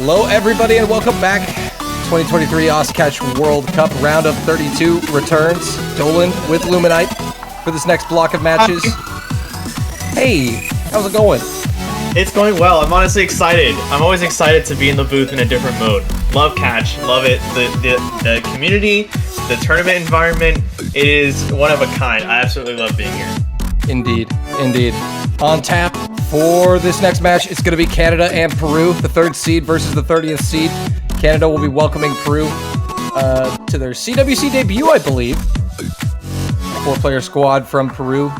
Hello, everybody, and welcome back. 2023 Oscatch World Cup Round of 32 returns. Dolan with Luminite for this next block of matches. Hey, how's it going? It's going well. I'm honestly excited. I'm always excited to be in the booth in a different mode. Love Catch. Love it. The community, the tournament environment, it is one of a kind. I absolutely love being here. Indeed. On tap for this next match, it's going to be Canada and Peru, the 3rd seed versus the 30th seed. Canada will be welcoming Peru to their CWC debut, I believe. 4-player squad from Peru,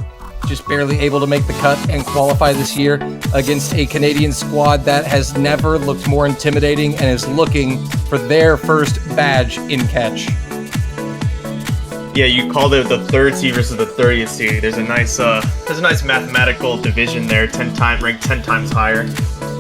just barely able to make the cut and qualify this year against a Canadian squad that has never looked more intimidating and is looking for their first badge in catch. Yeah, you called it the 3rd seed versus the 30th seed. There's a nice mathematical division there, ranked 10 times higher.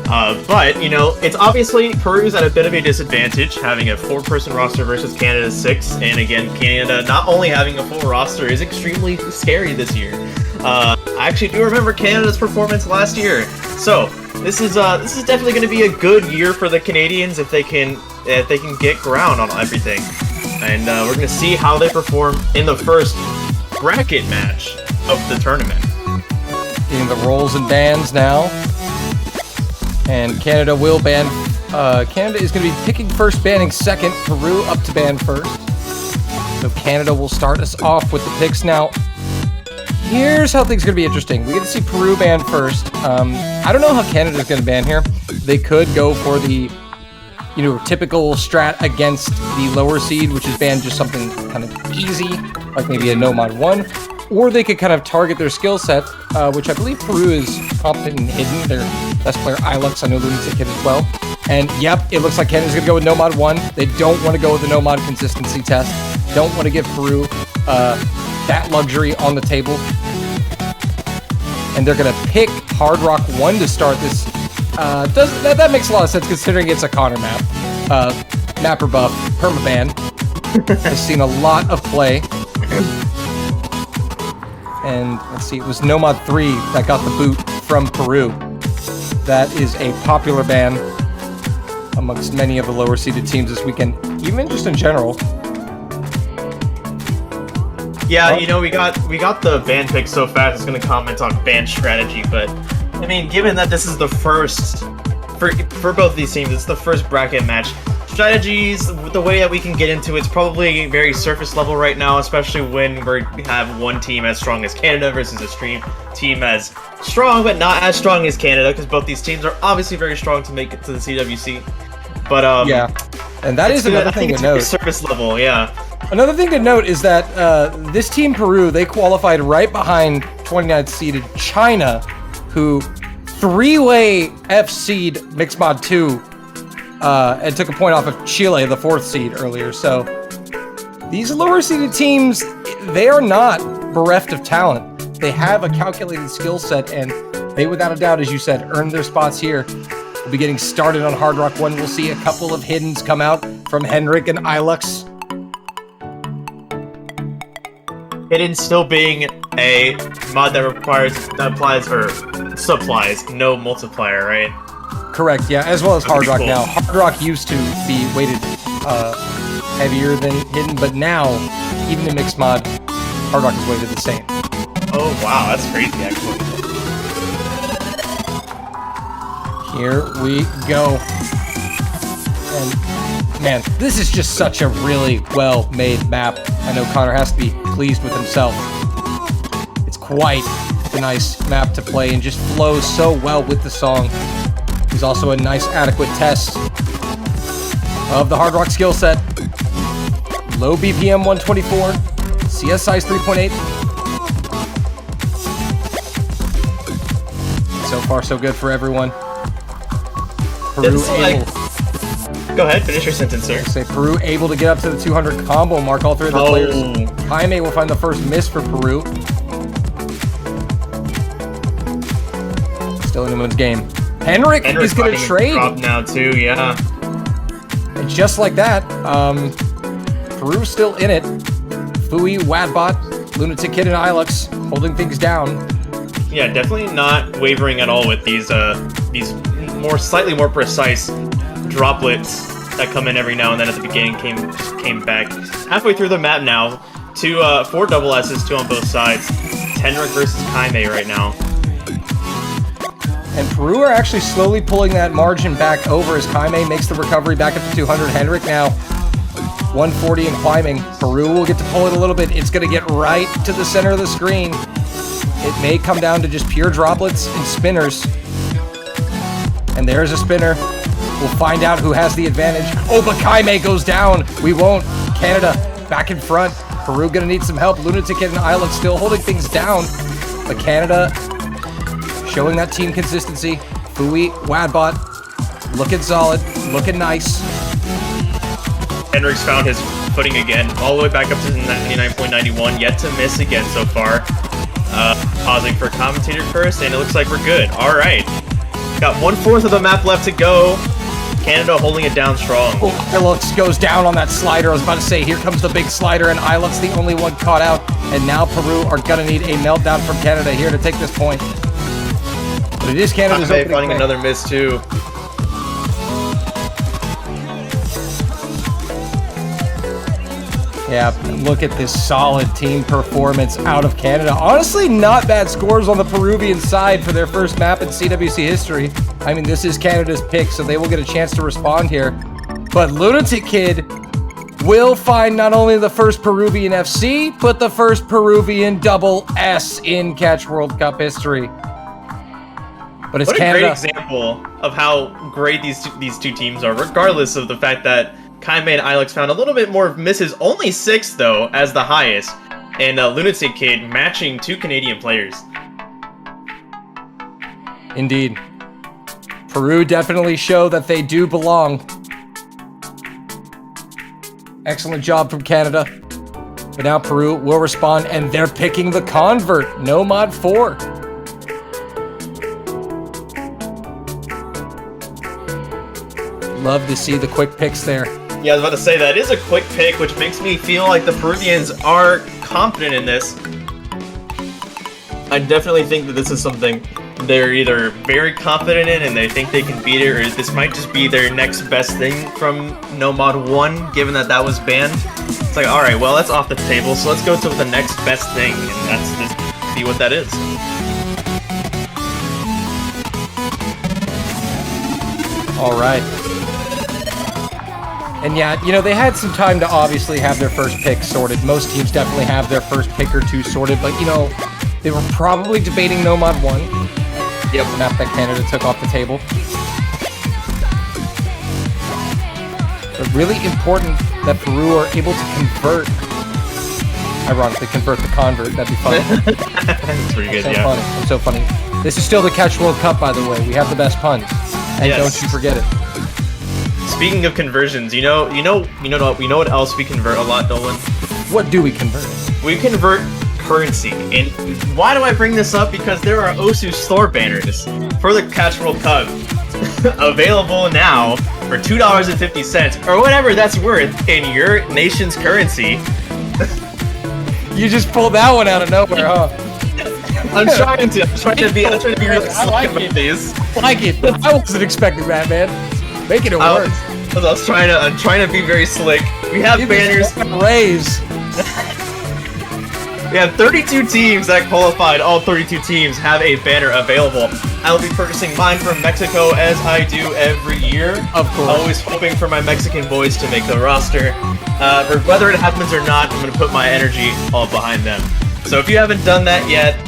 But, you know, it's obviously Peru's at a bit of a disadvantage, having a 4-person roster versus Canada's 6. And again, Canada not only having a full roster is extremely scary this year. I actually do remember Canada's performance last year. So, this is definitely going to be a good year for the Canadians if they can get ground on everything. And we're going to see how they perform in the first bracket match of the tournament. Getting the rolls and bans now. And Canada will ban. Canada is going to be picking first, banning second. Peru up to ban first. So Canada will start us off with the picks now. Here's how things are going to be interesting. We get to see Peru ban first. I don't know how Canada's going to ban here. They could go for the typical strat against the lower seed, which is ban just something kind of easy, like maybe a no-mod 1. Or they could kind of target their skill set, which I believe Peru is competent in hidden. Their best player, Ilux, I know Lunatic hit as well. And yep, it looks like Canada's going to go with no-mod 1. They don't want to go with the no-mod consistency test. Don't want to give Peru that luxury on the table. And they're going to pick Hard Rock 1 to start this. That makes a lot of sense considering it's a Connor map. Mapper buff, permaban. Has seen a lot of play. And let's see, it was Nomad 3 that got the boot from Peru. That is a popular ban amongst many of the lower seeded teams this weekend, even just in general. Yeah, you know, we got the ban pick so fast, it's going to comment on ban strategy, but I mean, given that this is the first, for both these teams, it's the first bracket match, strategies, the way that we can get into it's probably very surface level right now, especially when we have one team as strong as Canada versus a team as strong but not as strong as Canada, because both these teams are obviously very strong to make it to the CWC. But yeah, and that is another thing to note. Surface level, yeah. Another thing to note is that this team Peru, they qualified right behind 29th seeded China, who 3-way F seed Mixed Mod 2 and took a point off of Chile, the 4th seed earlier. So these lower seeded teams, they are not bereft of talent. They have a calculated skill set, and they, without a doubt, as you said, earned their spots here. We'll be getting started on Hard Rock 1. We'll see a couple of hiddens come out from Henrik and Ilux. Hidden still being a mod that supplies no multiplier, right? Correct, yeah, as well as Hard Rock now. Hard Rock used to be weighted heavier than hidden, but now, even in mixed mod, Hard Rock is weighted the same. Oh wow, that's crazy actually. Here we go. And man, this is just such a really well-made map. I know Connor has to be pleased with himself. It's quite a nice map to play and just flows so well with the song. There's also a nice adequate test of the Hard Rock skill set. Low BPM 124, CS size 3.8. So far so good for everyone. Peru able. Go ahead, finish your sentence, sir. Say Peru able to get up to the 200 combo mark. All 3 of the players. Jaime will find the first miss for Peru. Still in anyone's game. Henrik is going to trade. Drop now too, yeah. And just like that, Peru's still in it. Fui, Wadbot, Lunatic Kid, and Ilux holding things down. Yeah, definitely not wavering at all with these slightly more precise droplets that come in every now and then at the beginning came back. Halfway through the map now, 4 double S's, 2 on both sides. Henrik versus Kaime right now. And Peru are actually slowly pulling that margin back over as Kaime makes the recovery back up to 200. Henrik now 140 and climbing. Peru will get to pull it a little bit. It's going to get right to the center of the screen. It may come down to just pure droplets and spinners. And there's a spinner. We'll find out who has the advantage. Oh, but Kaime goes down. We won't. Canada back in front. Peru going to need some help. Lunatic and Island still holding things down. But Canada showing that team consistency. Fui, Wadbot, looking solid, looking nice. Henrik's found his footing again, all the way back up to 99.91, yet to miss again so far. Pausing for commentator first, and it looks like we're good. All right. Got 1/4 of the map left to go. Canada holding it down strong. Oh, Ilux goes down on that slider. I was about to say, here comes the big slider, and Ilux the only one caught out. And now Peru are going to need a meltdown from Canada here to take this point. But it is Canada's opening finding play. another miss too. Yeah, look at this solid team performance out of Canada. Honestly, not bad scores on the Peruvian side for their first map in CWC history. I mean, this is Canada's pick, so they will get a chance to respond here. But Lunatic Kid will find not only the first Peruvian FC, but the first Peruvian double S in Catch World Cup history. But it's what a Canada. great example of how great these two teams are, regardless of the fact that Kaime and Ilex found a little bit more misses. Only 6, though, as the highest. And Lunatic Kid matching 2 Canadian players. Indeed. Peru definitely show that they do belong. Excellent job from Canada. But now Peru will respond, and they're picking the convert. No mod 4. Love to see the quick picks there. Yeah, I was about to say, that is a quick pick, which makes me feel like the Peruvians are confident in this. I definitely think that this is something they're either very confident in and they think they can beat it, or this might just be their next best thing from No Mod 1, given that that was banned. It's like, alright, well, that's off the table, so let's go to the next best thing, and that's just see what that is. Alright. And yeah, you know, they had some time to obviously have their first pick sorted. Most teams definitely have their first pick or 2 sorted, but you know, they were probably debating No Mod 1. Yep. The map that Canada took off the table. But really important that Peru are able to convert. Ironically, convert the convert. That'd be funny. That's pretty good, so yeah. Funny. I'm so funny. This is still the Catch World Cup, by the way. We have the best puns. And Yes. don't you forget it. Speaking of conversions, you know what else we convert a lot, Dolan? What do we convert? We convert currency. And why do I bring this up? Because there are Osu store banners for the Catch World Cup available now for $2.50 or whatever that's worth in your nation's currency. You just pulled that one out of nowhere, huh? I'm trying to be really I like slick it. about these. I like it. I wasn't expecting that, man. Making it work. I'm trying to be very slick. We have banners. Raise. We have 32 teams that qualified. All 32 teams have a banner available. I'll be purchasing mine from Mexico as I do every year. Of course. Always hoping for my Mexican boys to make the roster. Whether it happens or not, I'm going to put my energy all behind them. So if you haven't done that yet,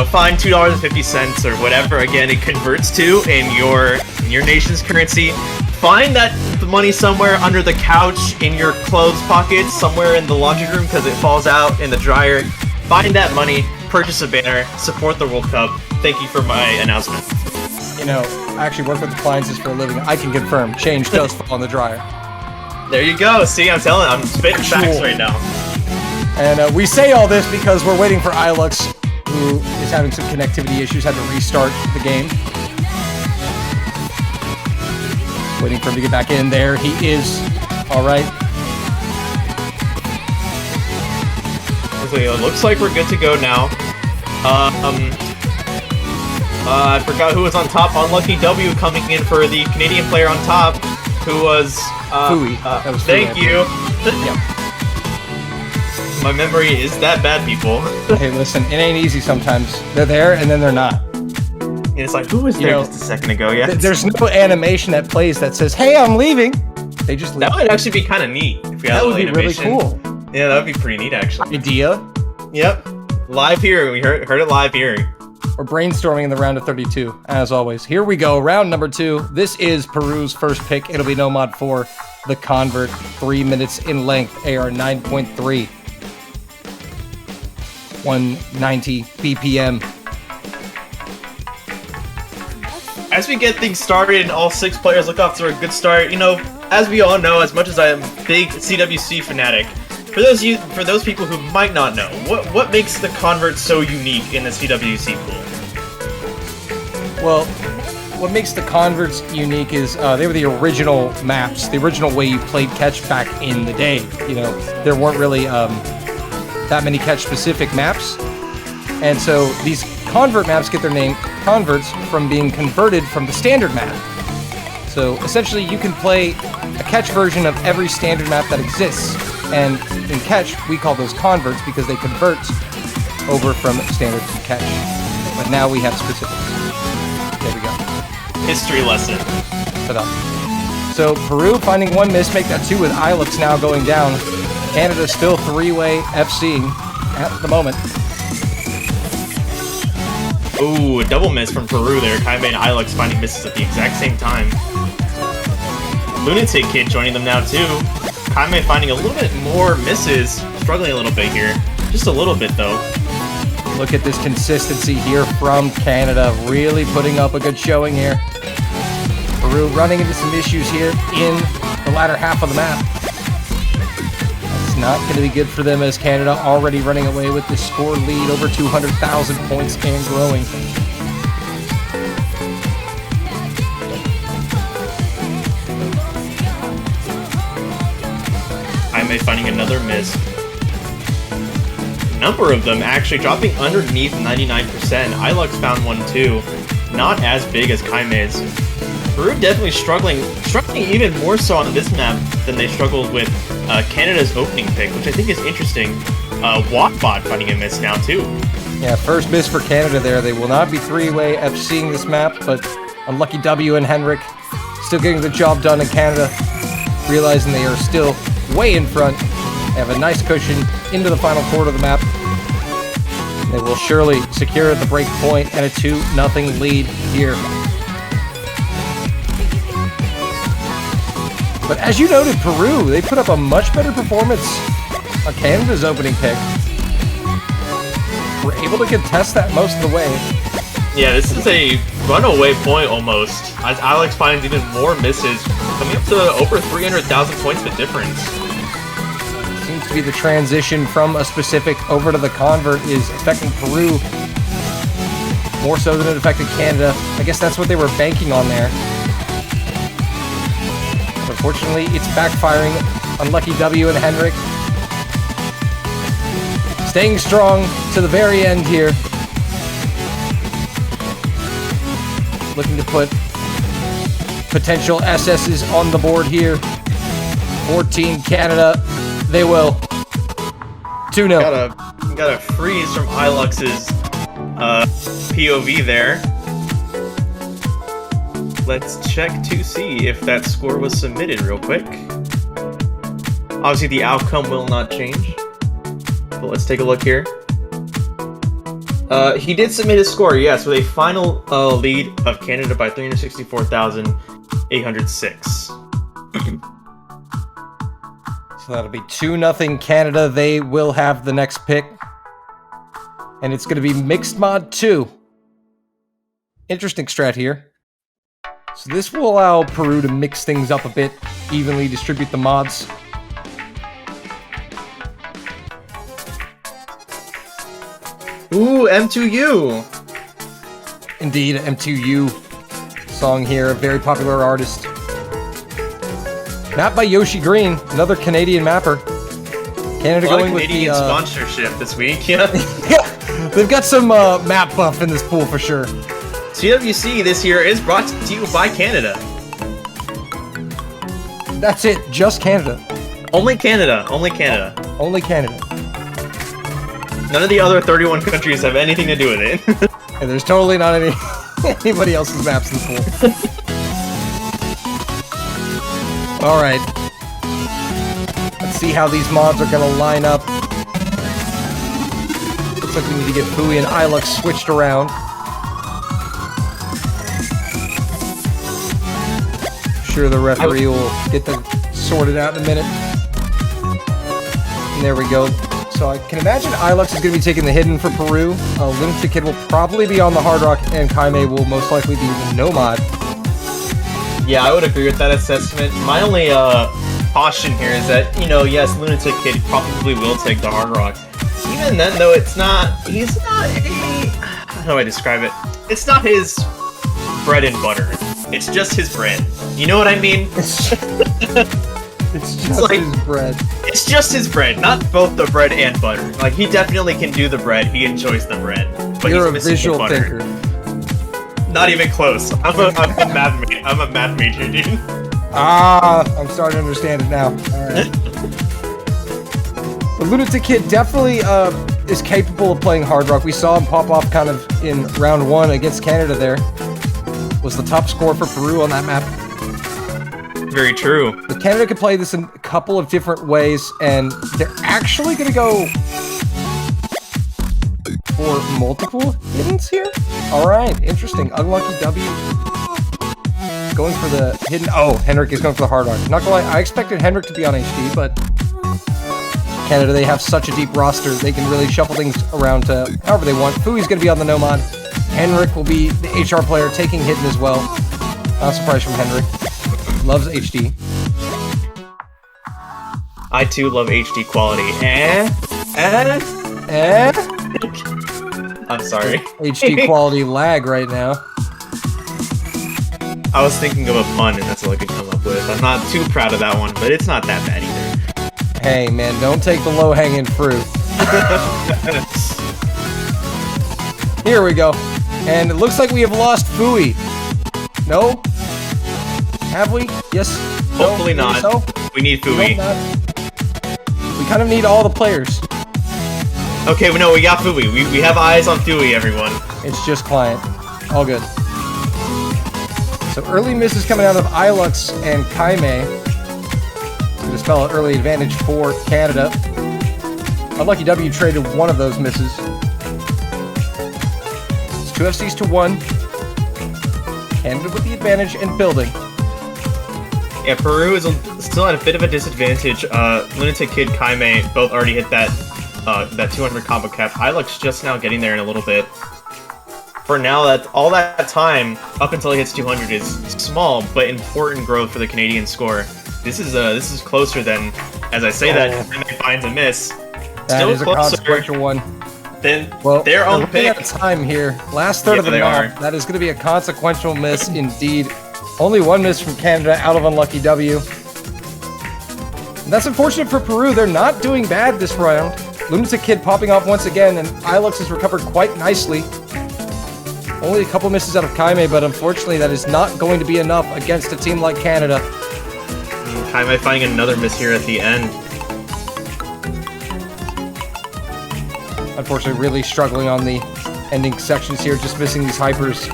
find $2.50 or whatever. Again, it converts to in your nation's currency. Find that money somewhere under the couch, in your clothes pockets, somewhere in the laundry room because it falls out in the dryer. Find that money, purchase a banner, support the World Cup. Thank you for my announcement. You know, I actually work with appliances for a living. I can confirm, change does fall in the dryer. There you go. See, I'm spitting facts right now. And we say all this because we're waiting for Ilux, who is having some connectivity issues, had to restart the game. Waiting for him to get back in there. He is. All right. Okay, it looks like we're good to go now. I forgot who was on top. Unlucky W coming in for the Canadian player on top, who was Fui. That was thank Fui, you. Yep. My memory is that bad, people. Hey, listen, it ain't easy sometimes. They're there and then they're not. And it's like, who was there just a second ago? Yeah. There's no animation that plays that says, "Hey, I'm leaving." They just leave. That would actually be kind of neat if we had That a would little be really animation. cool. Yeah, that would be pretty neat, actually. Idea. Yep. Live here. We heard it live here. We're brainstorming in the round of 32, as always. Here we go, round number 2. This is Peru's first pick. It'll be No Mod 4, the Convert, 3 minutes in length, AR 9.3, 190 BPM. As we get things started and all 6 players look off to a good start, you know, as we all know, as much as I am a big CWC fanatic, for those people who might not know, what makes the Convert so unique in the CWC pool? Well, what makes the Converts unique is they were the original maps, the original way you played catch back in the day. You know, there weren't really that many catch-specific maps, and so these Convert maps get their name Converts from being converted from the standard map. So essentially, you can play a catch version of every standard map that exists, and in catch, we call those Converts because they convert over from standard to catch. But now we have specifics. There we go. History lesson. Ta-da. So Peru finding 1 miss, make that 2 with Ilux now going down. Canada still 3-way FCing at the moment. Ooh, a double miss from Peru there. Kaime and Ilux finding misses at the exact same time. Lunatic Kid joining them now too. Kaime finding a little bit more misses, struggling a little bit here. Just a little bit though. Look at this consistency here from Canada, really putting up a good showing here. Peru running into some issues here in the latter half of the map. That's not going to be good for them as Canada already running away with the score lead over 200,000 points and growing. Kaime finding another miss. Number of them actually dropping underneath 99%. Ilux found one too. Not as big as Kaime's. Peru definitely struggling even more so on this map than they struggled with Canada's opening pick, which I think is interesting. Walkbot finding a miss now too. Yeah, first miss for Canada there. They will not be 3-way FCing this map, but unlucky W and Henrik still getting the job done in Canada, realizing they are still way in front. They have a nice cushion into the final quarter of the map. They will surely secure the break point and a 2-0 lead here. But as you noted, Peru, they put up a much better performance on Canada's opening pick. We're able to contest that most of the way. Yeah, this is a runaway point almost, as Alex finds even more misses, coming up to over 300,000 points the difference. Seems to be the transition from a specific over to the Convert is affecting Peru more so than it affected Canada. I guess that's what they were banking on there. But unfortunately, it's backfiring. Unlucky W and Henrik staying strong to the very end here. Looking to put potential SS's on the board here. 14 Canada. They will. 2-0. Got a freeze from Ilux's POV there. Let's check to see if that score was submitted real quick. Obviously the outcome will not change. But let's take a look here. He did submit his score, yes, with a final lead of Canada by 364,806. So that'll be 2-0 Canada. They will have the next pick. And it's going to be Mixed Mod 2. Interesting strat here. So this will allow Peru to mix things up a bit, evenly distribute the mods. Ooh, M2U! Indeed, M2U song here, a very popular artist. Map by Yoshi Green, another Canadian mapper. Canada going with Canadian the sponsorship this week, yeah. yeah, they've got some map buff in this pool for sure. CWC this year is brought to you by Canada. That's it, just Canada. Only Canada, only Canada. Only Canada. None of the other 31 countries have anything to do with it. And there's totally not anybody else's maps in the pool. Alright. Let's see how these mods are gonna line up. Looks like we need to get Fui and Ilux switched around. Sure, the referee will get them sorted out in a minute. And there we go. So I can imagine Ilux is going to be taking the hidden for Peru. Lunatic Kid will probably be on the Hard Rock, and Kaime will most likely be the Nomad. Yeah, I would agree with that assessment. My only caution here is that, you know, yes, Lunatic Kid probably will take the Hard Rock. Even then, though, he's not how do I describe it? It's not his bread and butter. It's just his bread. You know what I mean? It's just like, his bread. It's just his bread, not both the bread and butter. Like, he definitely can do the bread. He enjoys the bread. But You're he's a missing visual the butter. thinker. Not even close. I'm a math major, dude. Ah, I'm starting to understand it now. Alright. The Lunatic Kid definitely is capable of playing Hard Rock. We saw him pop off kind of in round 1 against Canada there. Was the top score for Peru on that map. Very true. But Canada could play this in a couple of different ways, and they're actually going to go for multiple hiddens here? Alright, interesting. Unlucky W. Going for the hidden... Oh, Henrik is going for the Hard Rock. Not gonna lie, I expected Henrik to be on HD, but Canada, they have such a deep roster, they can really shuffle things around to however they want. Fui's going to be on the Nomad. Henrik will be the HR player, taking hidden as well. Not surprised from Henrik. Loves HD. I too love HD quality. I'm sorry. HD quality lag right now. I was thinking of a pun and that's all I could come up with. I'm not too proud of that one, but it's not that bad either. Hey man, don't take the low-hanging fruit. Here we go. And it looks like we have lost Fui. No? Have we? Yes? No? Hopefully not. So? We need Fui. We kind of need all the players. Okay, no, we got Fui. We have eyes on Fui, everyone. It's just client. All good. So early misses coming out of Ilux and Kaime. Gonna spell an early advantage for Canada. Unlucky W traded one of those misses. It's 2 FCs to 1. Canada with the advantage and building. Yeah, Peru is still at a bit of a disadvantage. Lunatic Kid, Kaime both already hit that 200 combo cap. Ilux just now getting there in a little bit. For now, all that time up until he hits 200 is small but important growth for the Canadian score. This is closer than, as I say that, Kaime finds a miss. That Still is a consequential one. Then Well, their own looking pick. at time here. Last third of the they map. are. That is going to be a consequential miss indeed. Only one miss from Canada out of Unlucky W. And that's unfortunate for Peru. They're not doing bad this round. Lunatic Kid popping off once again, and Ilux has recovered quite nicely. Only a couple misses out of Kaime, but unfortunately that is not going to be enough against a team like Canada. Kaime finding another miss here at the end. Unfortunately, really struggling on the ending sections here, just missing these hypers.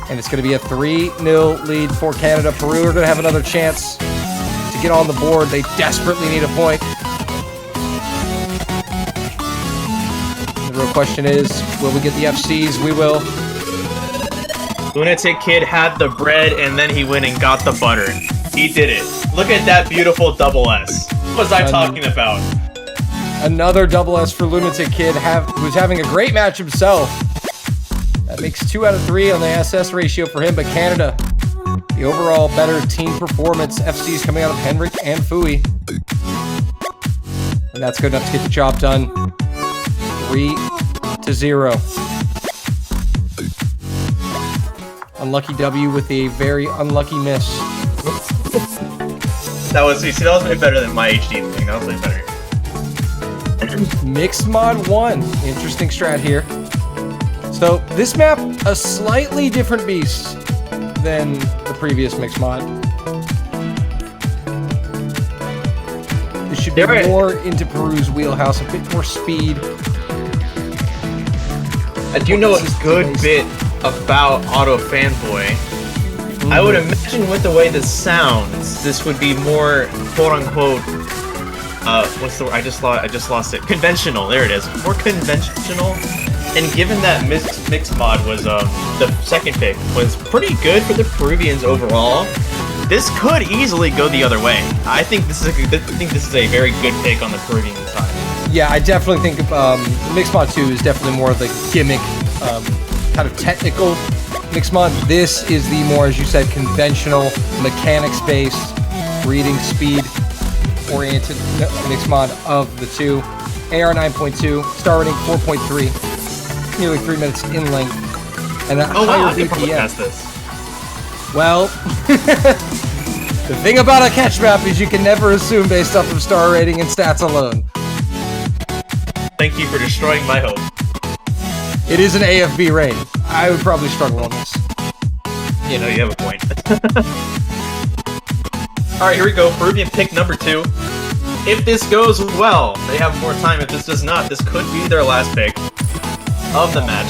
And it's going to be a 3-0 lead for Canada. Peru are going to have another chance to get on the board. They desperately need a point. The real question is, will we get the FCs? We will. Lunatic Kid had the bread and then he went and got the butter. He did it. Look at that beautiful double S. What was I talking about? Another double S for Lunatic Kid, who's having a great match himself. That makes 2 out of 3 on the SS ratio for him, but Canada, the overall better team performance. FC's coming out of Henrik and Fui. And that's good enough to get the job done. 3-0. Unlucky W with a very unlucky miss. That was way better than my HD thing. That was way better. Mixed mod 1. Interesting strat here. So this map, a slightly different beast than the previous mix mod. This should be more into Peru's wheelhouse, a bit more speed. I do know a good bit about Auto Fanboy. I would imagine with the way this sounds, this would be more quote-unquote, what's the word? I just lost it. Conventional, there it is. More conventional. And given that mix mod was, the second pick, was pretty good for the Peruvians overall, this could easily go the other way. I think this is a very good pick on the Peruvian side. Yeah, I definitely think Mix Mod 2 is definitely more of the gimmick, kind of technical Mix Mod. This is the more, as you said, conventional, mechanics-based, reading speed-oriented Mix Mod of the two. AR 9.2, star rating 4.3, nearly 3 minutes in length, and a higher BPM. This. Well, the thing about a catch map is you can never assume based off of star rating and stats alone. Thank you for destroying my hope. It is an AFB rating. I would probably struggle on this. You know, you have a point. Alright, here we go. Peruvian pick number 2. If this goes well, they have more time. If this does not, this could be their last pick of the match.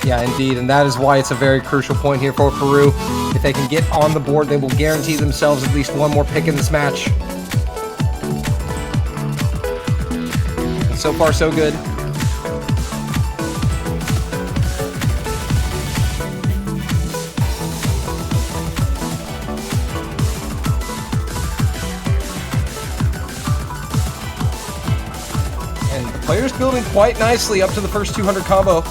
Yeah, indeed, and that is why it's a very crucial point here for Peru. If they can get on the board, they will guarantee themselves at least one more pick in this match. And so far, so good. And the player's building quite nicely up to the first 200 combo.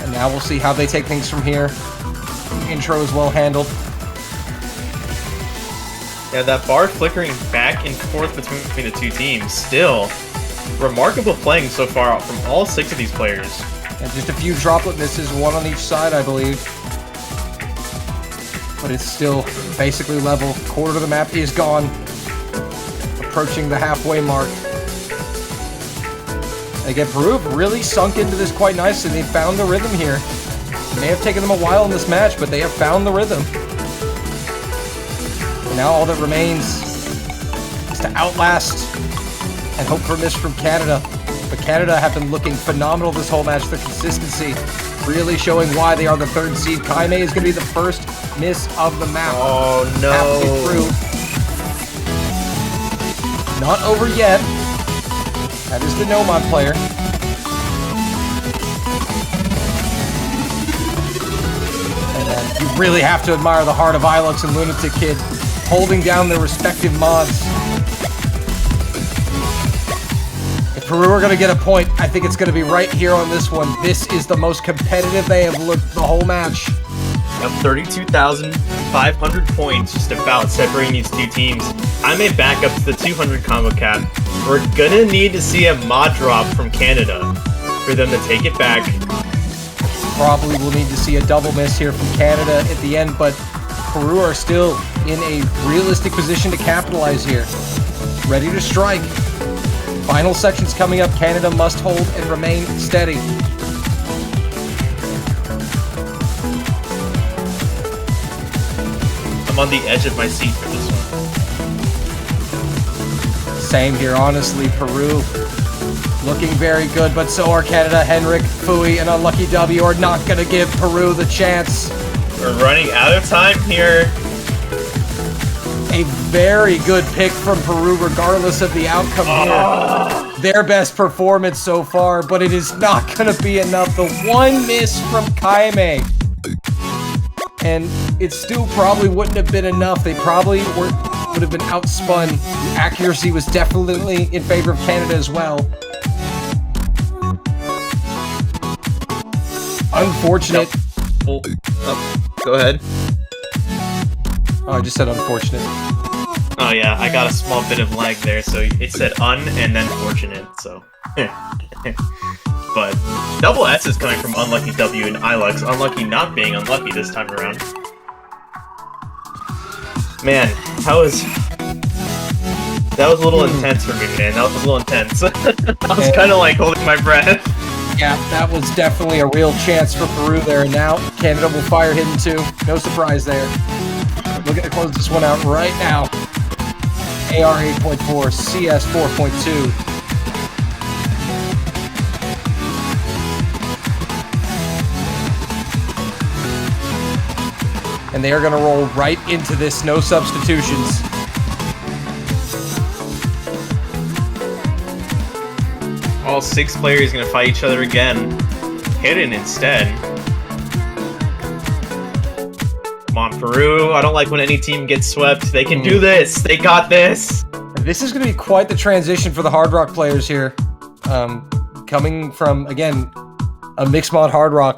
And now we'll see how they take things from here. The intro is well handled. Yeah, that bar flickering back and forth between the two teams. Still, remarkable playing so far from all 6 of these players. And just a few droplet misses, one on each side, I believe. But it's still basically level. Quarter of the map is gone. Approaching the halfway mark. Again, Peru have really sunk into this quite nicely. They found the rhythm here. It may have taken them a while in this match, but they have found the rhythm. And now all that remains is to outlast and hope for a miss from Canada. But Canada have been looking phenomenal this whole match. Their consistency really showing why they are the 3rd seed. Kaime is going to be the first miss of the map. Oh no. Halfway through. Not over yet. That is the Nomad player. And then you really have to admire the heart of Ilux and Lunatic Kid holding down their respective mods. If Peru are going to get a point, I think it's going to be right here on this one. This is the most competitive they have looked the whole match. Up 32,500 points just about separating these two teams. I may back up to the 200 combo cap. We're gonna need to see a mod drop from Canada for them to take it back. Probably will need to see a double miss here from Canada at the end, but Peru are still in a realistic position to capitalize here. Ready to strike. Final sections coming up. Canada must hold and remain steady. I'm on the edge of my seat for this one. Same here, honestly. Peru looking very good, but so are Canada. Henrik, Fui, and Unlucky W are not going to give Peru the chance. We're running out of time here. A very good pick from Peru, regardless of the outcome here. Their best performance so far, but it is not going to be enough. The one miss from Kaime. And it still probably wouldn't have been enough. They probably would have been outspun. The accuracy was definitely in favor of Canada as well. Unfortunate. Nope. Go ahead. Oh, I just said unfortunate. Oh yeah, I got a small bit of lag there, so it said un and then fortunate, so. But double S is coming from Unlucky W and Ilux. Unlucky not being unlucky this time around. Man, how is That was a little intense for me, man. That was a little intense. I was kind of like holding my breath. Yeah, that was definitely a real chance for Peru there. And now Canada will fire hidden 2. No surprise there. We're going to close this one out right now. AR 8.4, CS 4.2. And they are going to roll right into this, no substitutions. All 6 players going to fight each other again. Hidden instead. Come on, Peru. I don't like when any team gets swept. They can do this. They got this. This is going to be quite the transition for the Hard Rock players here. Coming from, again, a mixed mod Hard Rock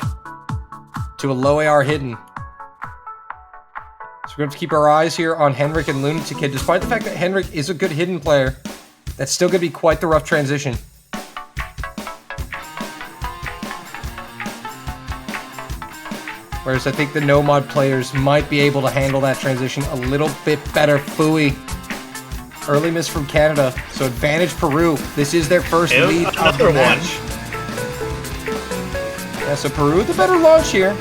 to a low AR hidden. So we're going to have to keep our eyes here on Henrik and Lunatic Kid. Despite the fact that Henrik is a good hidden player, that's still going to be quite the rough transition. Whereas I think the no-mod players might be able to handle that transition a little bit better. Fooey. Early miss from Canada. So advantage Peru. This is their first lead of the match. Yeah, so Peru with a better launch here.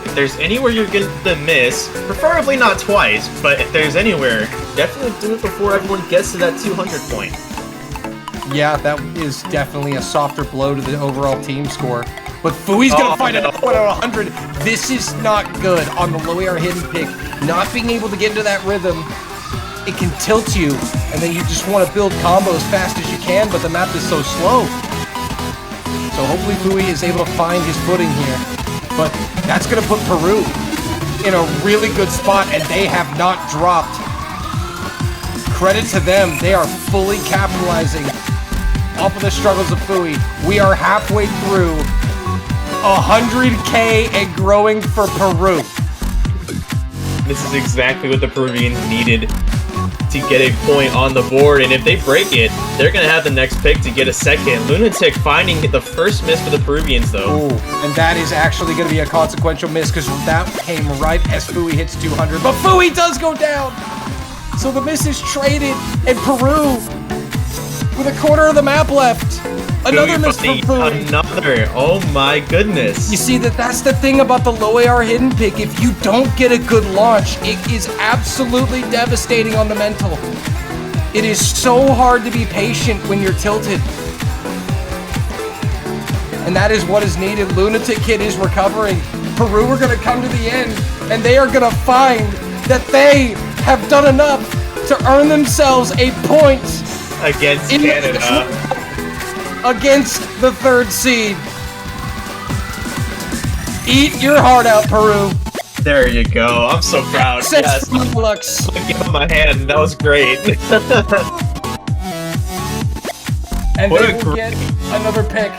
If there's anywhere you're going to miss, preferably not twice, but if there's anywhere, definitely do it before everyone gets to that 200 point. Yeah, that is definitely a softer blow to the overall team score. But Fooey's gonna find another one out of 100. This is not good on the low AR hidden pick. Not being able to get into that rhythm, it can tilt you, and then you just want to build combos fast as you can, but the map is so slow. So hopefully Fooey is able to find his footing here. But that's gonna put Peru in a really good spot, and they have not dropped. Credit to them, they are fully capitalizing off of the struggles of Fooey. We are halfway through 100K and growing for Peru. This is exactly what the Peruvians needed to get a point on the board, and if they break it, they're going to have the next pick to get a second. Lunatic finding the first miss for the Peruvians, though. Ooh, and that is actually going to be a consequential miss, because that came right as Fooey hits 200. But Fooey does go down! So the miss is traded, and Peru, with a quarter of the map left. Another miss from Fooey. Another. Oh my goodness. You see, that's the thing about the low AR hidden pick. If you don't get a good launch, it is absolutely devastating on the mental. It is so hard to be patient when you're tilted. And that is what is needed. Lunatic Kid is recovering. Peru are going to come to the end, and they are going to find that they have done enough to earn themselves a point against Canada. Against the 3rd seed. Eat your heart out, Peru. There you go. I'm so proud. Yes. Lux. Give him my hand. That was great. And what they will get another pick.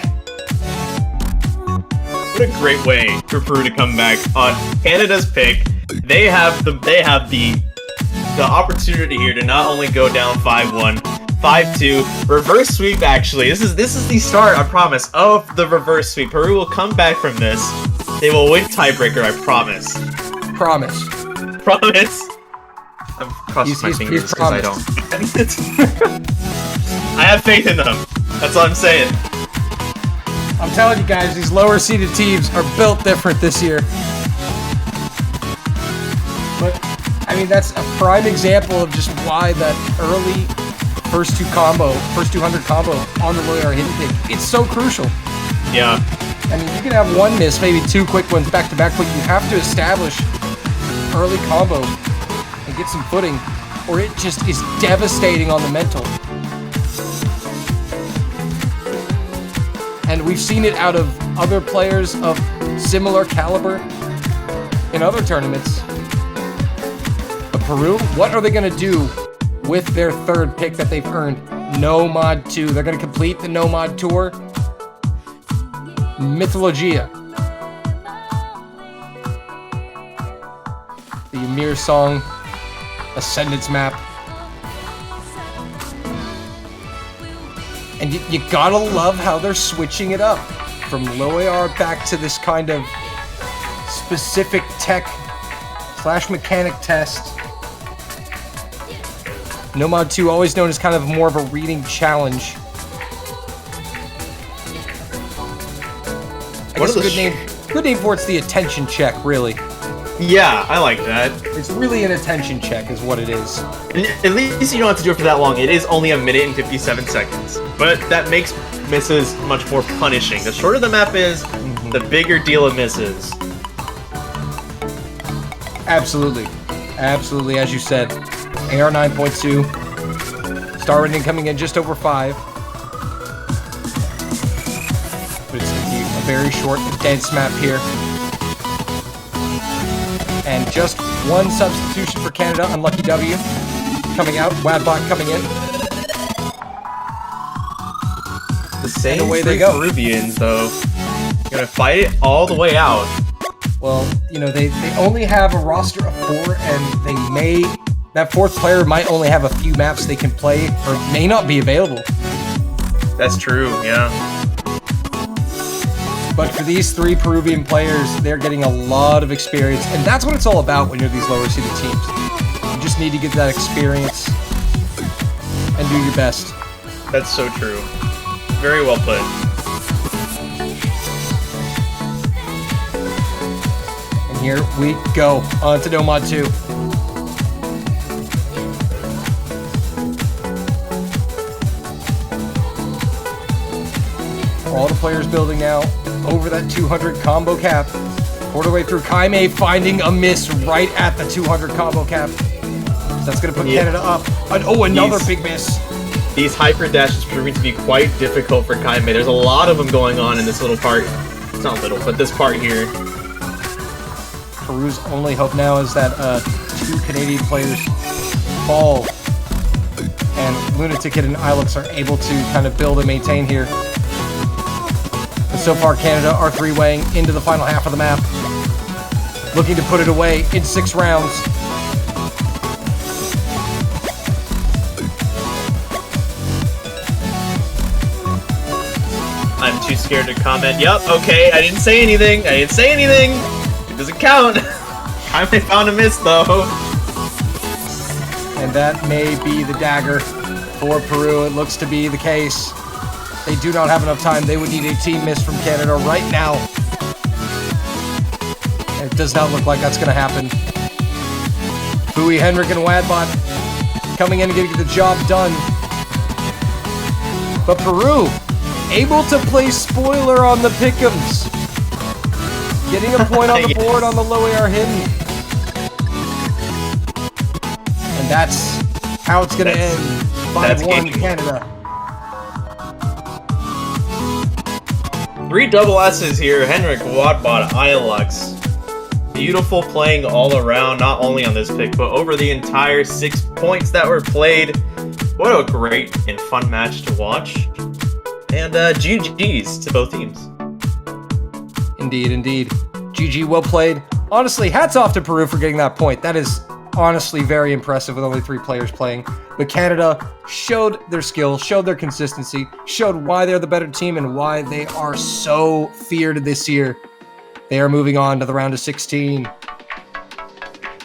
What a great way for Peru to come back on Canada's pick. They have the opportunity here to not only go down 5-1, 5-2, reverse sweep actually. This is the start, I promise, of the reverse sweep. Peru will come back from this. They will win tiebreaker, I promise. Promise. Promise. I'm crossing my fingers because I don't. I have faith in them. That's all I'm saying. I'm telling you guys, these lower seeded teams are built different this year. But, I mean, that's a prime example of just why that early first 200 combo on the low AR hidden pick, it's so crucial. Yeah. I mean, you can have one miss, maybe 2 quick ones back to back, but you have to establish early combo and get some footing, or it just is devastating on the mental. And we've seen it out of other players of similar caliber in other tournaments. But Peru, what are they going to do with their 3rd pick that they've earned? No Mod 2. They're going to complete the No Mod Tour. Mythologia. The Ymir Song Ascendance map. And you gotta love how they're switching it up from low AR back to this kind of specific tech / mechanic test Nomad 2, always known as kind of more of a reading challenge. I guess a good name for it's the attention check, really. Yeah, I like that. It's really an attention check is what it is. And at least you don't have to do it for that long. It is only 1 minute and 57 seconds. But that makes misses much more punishing. The shorter the map is, the bigger deal of misses. Absolutely. Absolutely, as you said. AR 9.2. Star rating coming in just over 5. But it's going to be a very short, dense map here. And just one substitution for Canada. Unlucky W. Coming out. Wadbot coming in. The same and away three they go. Peruvians, though. Gonna fight it all the way out. Well, you know, they only have a roster of 4, and that 4th player might only have a few maps they can play, or may not be available. That's true, yeah. But for these 3 Peruvian players, they're getting a lot of experience, and that's what it's all about when you're these lower seeded teams. You just need to get that experience and do your best. That's so true. Very well put. And here we go, on to Nomad 2. All the players building now over that 200 combo cap. Quarter way through, Kaime finding a miss right at the 200 combo cap. So that's going to put Canada up. Another big miss. These hyper dashes proving to be quite difficult for Kaime. There's a lot of them going on in this little part. It's not little, but this part here. Peru's only hope now is that 2 Canadian players fall. And Lunatic and Ilux are able to kind of build and maintain here. And so far, Canada are 3-weighing into the final half of the map. Looking to put it away in 6 rounds. I'm too scared to comment. Yup, okay, I didn't say anything. It doesn't count. Kaime found a miss, though. And that may be the dagger for Peru. It looks to be the case. They do not have enough time. They would need a team miss from Canada right now. And it does not look like that's going to happen. Bowie, Henrik, and Wadbot coming in and getting the job done. But Peru, able to play spoiler on the pick'ems. Getting a point on the board on the low AR hidden. And that's how it's going to end. 5-1 Canada. 3 double S's here. Henrik, Wadbot, Ilux. Beautiful playing all around, not only on this pick, but over the entire 6 points that were played. What a great and fun match to watch. And GG's to both teams. Indeed, indeed. GG, well played. Honestly, hats off to Peru for getting that point. That is honestly very impressive with only 3 players playing. But Canada showed their skill, showed their consistency, showed why they're the better team and why they are so feared this year. They are moving on to the round of 16.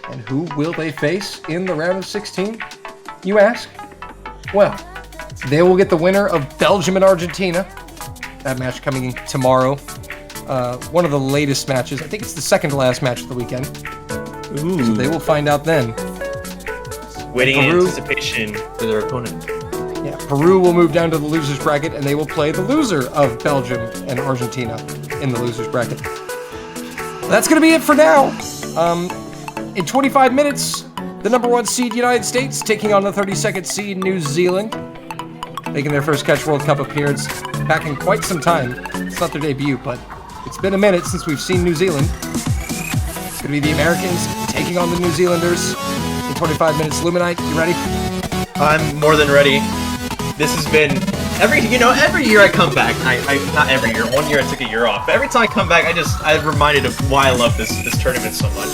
And who will they face in the round of 16, you ask? Well, they will get the winner of Belgium and Argentina. That match coming in tomorrow. One of the latest matches. I think it's the second to last match of the weekend. Ooh. So they will find out then. Waiting in anticipation for their opponent. Yeah, Peru will move down to the losers bracket, and they will play the loser of Belgium and Argentina in the losers bracket. That's going to be it for now. In 25 minutes, the number 1 seed United States taking on the 32nd seed New Zealand, making their first Catch World Cup appearance back in quite some time. It's not their debut, but it's been a minute since we've seen New Zealand. It's going to be the Americans taking on the New Zealanders in 25 minutes. Luminite, you ready? I'm more than ready. This has been every year I come back. Not every year. 1 year I took a year off. But every time I come back, I'm reminded of why I love this tournament so much.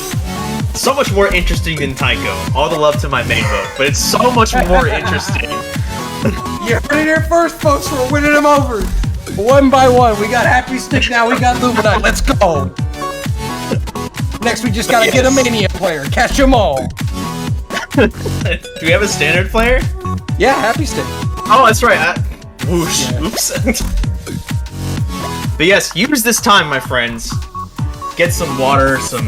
So much more interesting than Taiko. All the love to my main vote, but it's so much more interesting. You heard it here first, folks. We're winning them over. 1 by 1. We got Happy Stick now. We got Luminite. Let's go. Next, we just gotta get a Mania player. Catch them all. Do we have a standard player? Yeah, Happy Stick. Oh, that's right. Whoosh. Yeah. Oops. But yes, use this time, my friends. Get some water, some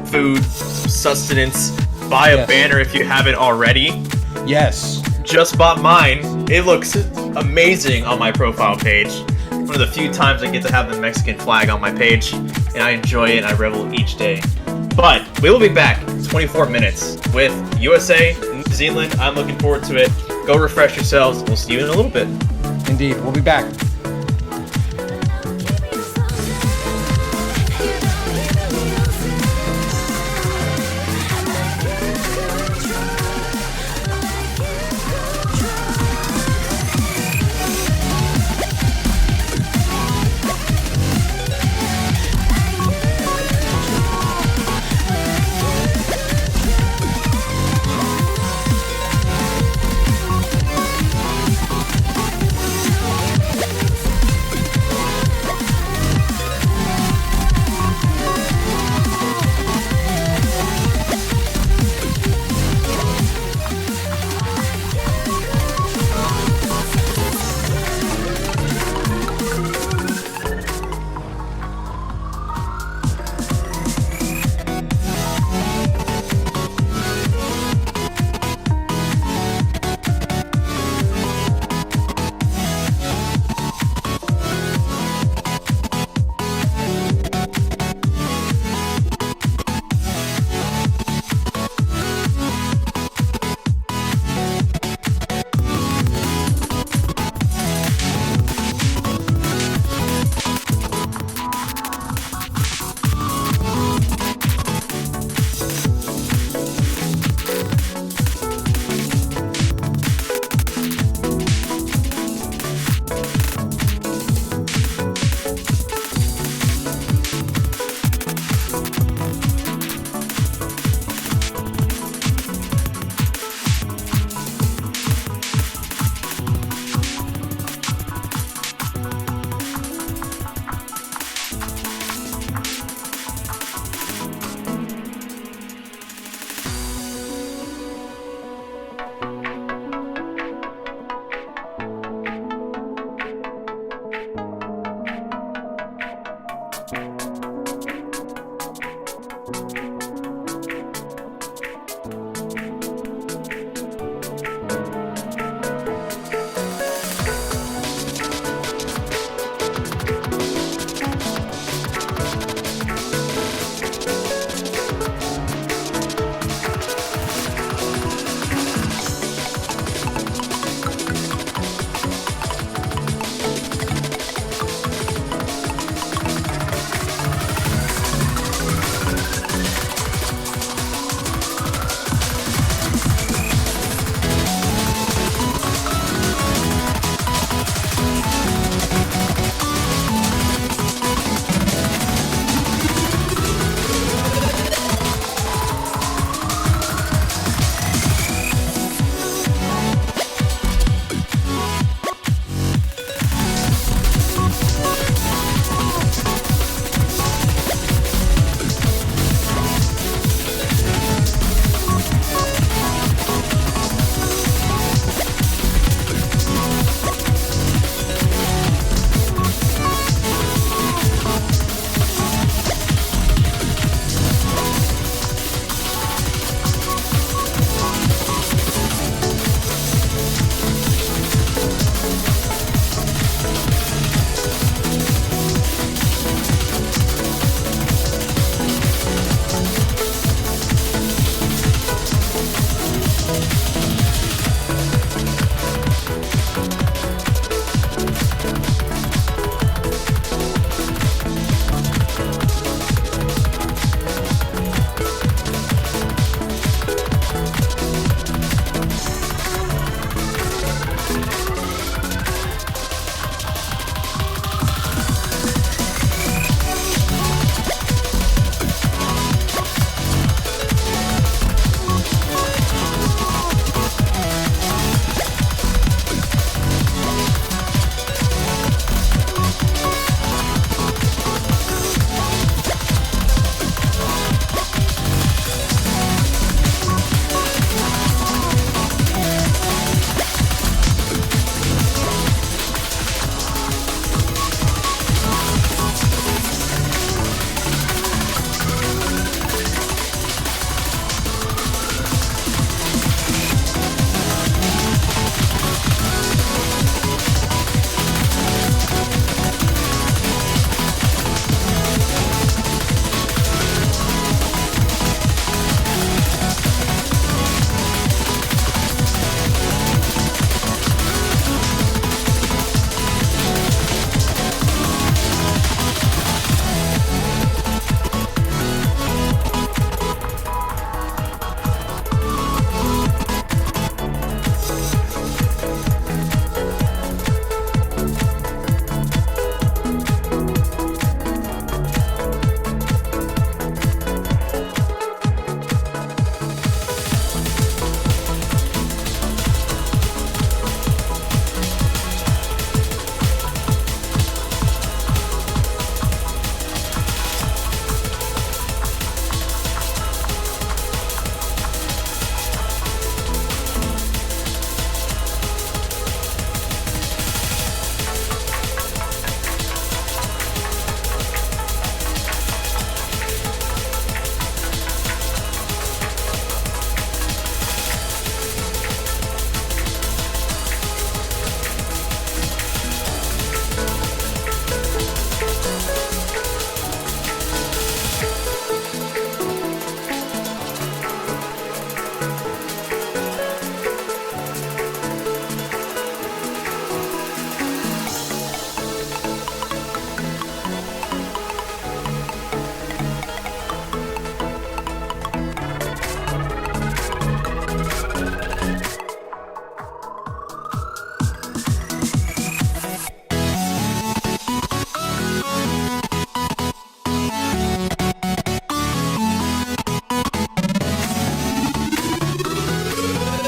food, some sustenance. Buy a banner if you haven't already. Yes. Just bought mine. It looks amazing on my profile page. One of the few times I get to have the Mexican flag on my page, and I enjoy it and I revel each day. But we will be back in 24 minutes with USA, New Zealand. I'm looking forward to it. Go refresh yourselves. We'll see you in a little bit. Indeed. We'll be back.